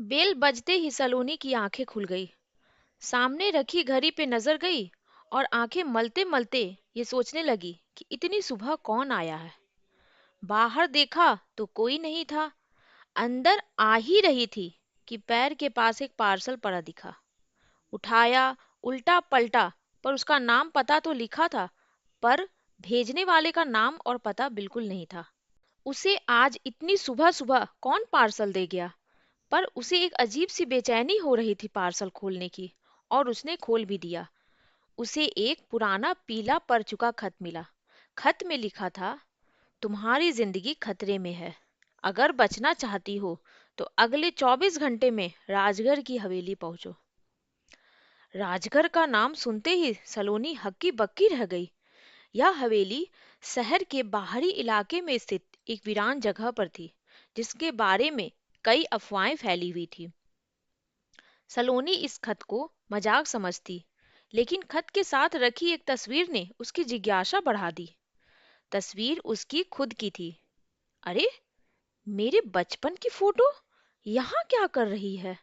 Bell बजते ही सलोनी की आंखें खुल गई। सामने रखी घड़ी पे नजर गई और आंखें मलते मलते ये सोचने लगी कि इतनी सुबह कौन आया है। बाहर देखा तो कोई नहीं था। अंदर आ ही रही थी कि पैर के पास एक पार्सल पड़ा दिखा। उठाया, उल्टा पलटा, पर उसका नाम पता तो लिखा था, पर भेजने वाले का नाम और पता बिल्कुल नहीं था। उसे आज इतनी सुबह सुबह कौन पार्सल दे गया? पर उसे एक अजीब सी बेचैनी हो रही थी पार्सल खोलने की, और उसने खोल भी दिया। उसे एक पुराना पीला पड़ चुका खत मिला। खत में लिखा था, तुम्हारी जिंदगी खतरे में है। अगर बचना चाहती हो तो अगले 24 घंटे में राजगढ़ की हवेली पहुंचो। राजगढ़ का नाम सुनते ही सलोनी हक्की बक्की रह गई। यह हवेली शहर के बाहरी इलाके में स्थित एक वीरान जगह पर थी, जिसके बारे में कई अफवाहें फैली हुई थी। सलोनी इस खत को मजाक समझती, लेकिन खत के साथ रखी एक तस्वीर ने उसकी जिज्ञासा बढ़ा दी। तस्वीर उसकी खुद की थी। अरे, मेरे बचपन की फोटो यहाँ क्या कर रही है?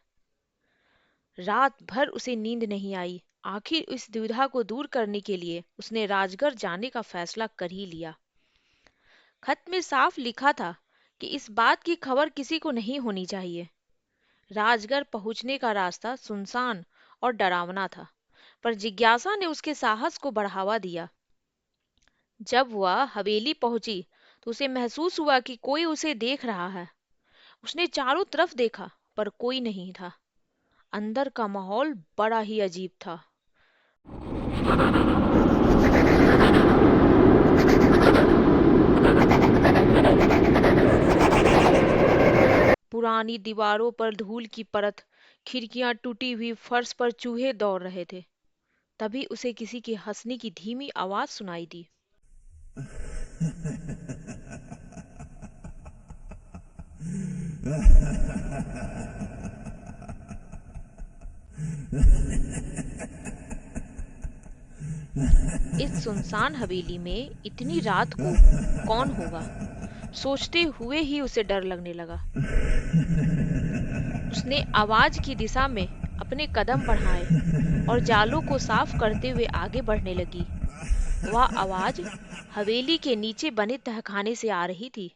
रात भर उसे नींद नहीं आई। आखिर इस दुविधा को दूर करने के लिए उसने राजगढ़ जाने का फैसला कर ही लिया। खत में साफ लिखा था कि इस बात की खबर किसी को नहीं होनी चाहिए। राजगढ़ पहुंचने का रास्ता सुनसान और डरावना था, पर जिज्ञासा ने उसके साहस को बढ़ावा दिया। जब वह हवेली पहुंची तो उसे महसूस हुआ कि कोई उसे देख रहा है। उसने चारों तरफ देखा, पर कोई नहीं था। अंदर का माहौल बड़ा ही अजीब था। पुरानी दीवारों पर धूल की परत, खिड़कियां टूटी हुई, फर्श पर चूहे दौड़ रहे थे। तभी उसे किसी की हंसने की धीमी आवाज सुनाई दी। इस सुनसान हवेली में इतनी रात को कौन होगा? सोचते हुए ही उसे डर लगने लगा। उसने आवाज की दिशा में अपने कदम बढ़ाए और जालों को साफ करते हुए आगे बढ़ने लगी। वह आवाज हवेली के नीचे बने तहखाने से आ रही थी।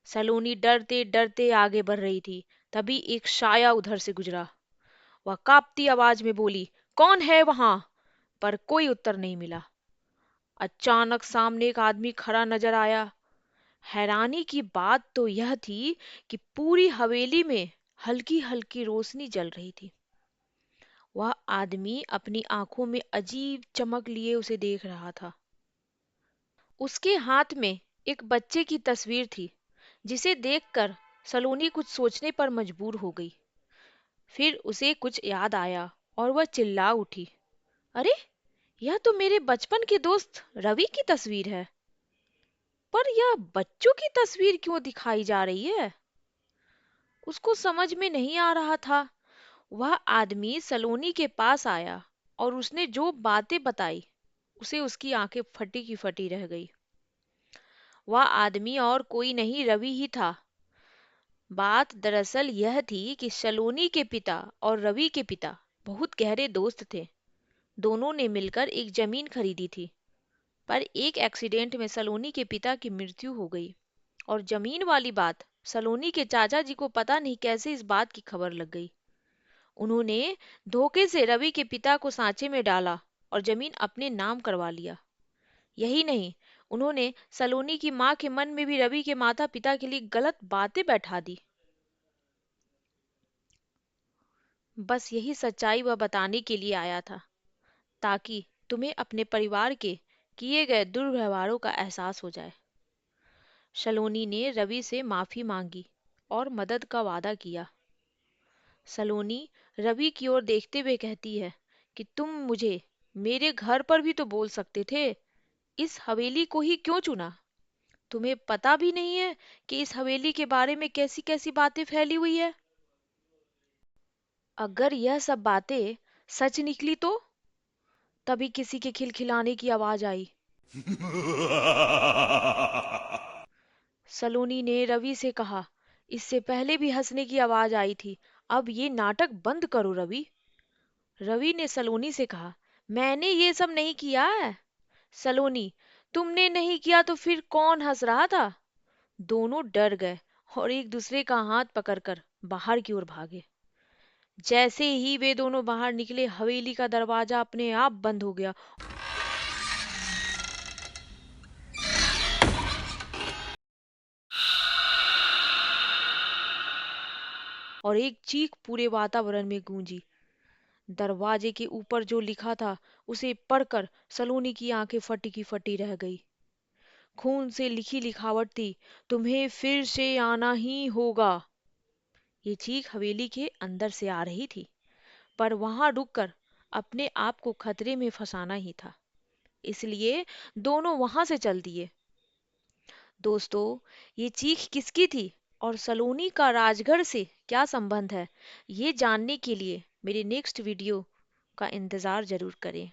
सलोनी डरते डरते आगे बढ़ रही थी। तभी एक साया उधर से गुजरा। वह कांपती आवाज में बोली, कौन है वहां? पर कोई उत्तर नहीं मिला। अचानक सामने एक आदमी खड़ा नजर आया। हैरानी की बात तो यह थी कि पूरी हवेली में हल्की हल्की रोशनी जल रही थी। वह आदमी अपनी आंखों में अजीब चमक लिए उसे देख रहा था। उसके हाथ में एक बच्चे की तस्वीर थी, जिसे देखकर सलोनी कुछ सोचने पर मजबूर हो गई। फिर उसे कुछ याद आया और वह चिल्ला उठी, अरे, यह तो मेरे बचपन के दोस्त रवि की तस्वीर है। पर यह बच्चों की तस्वीर क्यों दिखाई जा रही है? उसको समझ में नहीं आ रहा था। वह आदमी सलोनी के पास आया और उसने जो बातें बताई, उसे उसकी आंखें फटी की फटी रह गई। वह आदमी और कोई नहीं, रवि ही था। बात दरअसल यह थी कि सलोनी के पिता और रवि के पिता बहुत गहरे दोस्त थे। दोनों ने मिलकर एक जमीन खरीदी थी, पर एक एक्सीडेंट में सलोनी के पिता की मृत्यु हो गई, और जमीन वाली बात सलोनी के चाचा जी को पता नहीं कैसे इस बात की खबर लग गई। उन्होंने धोखे से रवि के पिता को सांचे में डाला और जमीन अपने नाम करवा लिया। यही नहीं, उन्होंने सलोनी की मां के मन में भी रवि के माता पिता के लिए गलत बातें बैठा दी। बस यही सच्चाई वह बताने के लिए आया था, ताकि तुम्हें अपने परिवार के किए गए दुर्व्यवहारों का एहसास हो जाए। सलोनी ने रवि से माफी मांगी और मदद का वादा किया। सलोनी रवि की ओर देखते हुए कहती है कि तुम मुझे मेरे घर पर भी तो बोल सकते थे। इस हवेली को ही क्यों चुना? तुम्हें पता भी नहीं है कि इस हवेली के बारे में कैसी कैसी बातें फैली हुई है। अगर यह सब बातें सच निकली तो? तभी किसी के खिलखिलाने की आवाज आई। सलोनी ने रवि से कहा, इससे पहले भी हंसने की आवाज आई थी, अब ये नाटक बंद करो रवि। रवि ने सलोनी से कहा, मैंने ये सब नहीं किया है। सलोनी, तुमने नहीं किया तो फिर कौन हंस रहा था? दोनों डर गए और एक दूसरे का हाथ पकड़कर बाहर की ओर भागे। जैसे ही वे दोनों बाहर निकले, हवेली का दरवाजा अपने आप बंद हो गया और एक चीख पूरे वातावरण में गूंजी। दरवाजे के ऊपर जो लिखा था उसे पढ़कर सलोनी की आंखें फटी की फटी रह गई। खून से लिखी लिखावट थी, तुम्हें फिर से आना ही होगा। ये चीख हवेली के अंदर से आ रही थी, पर वहां रुककर अपने आप को खतरे में फंसाना ही था। इसलिए दोनों वहां से चल दिए। दोस्तों, ये चीख किसकी थी और सलोनी का राजगढ़ से क्या संबंध है, ये जानने के लिए मेरे नेक्स्ट वीडियो का इंतज़ार ज़रूर करें।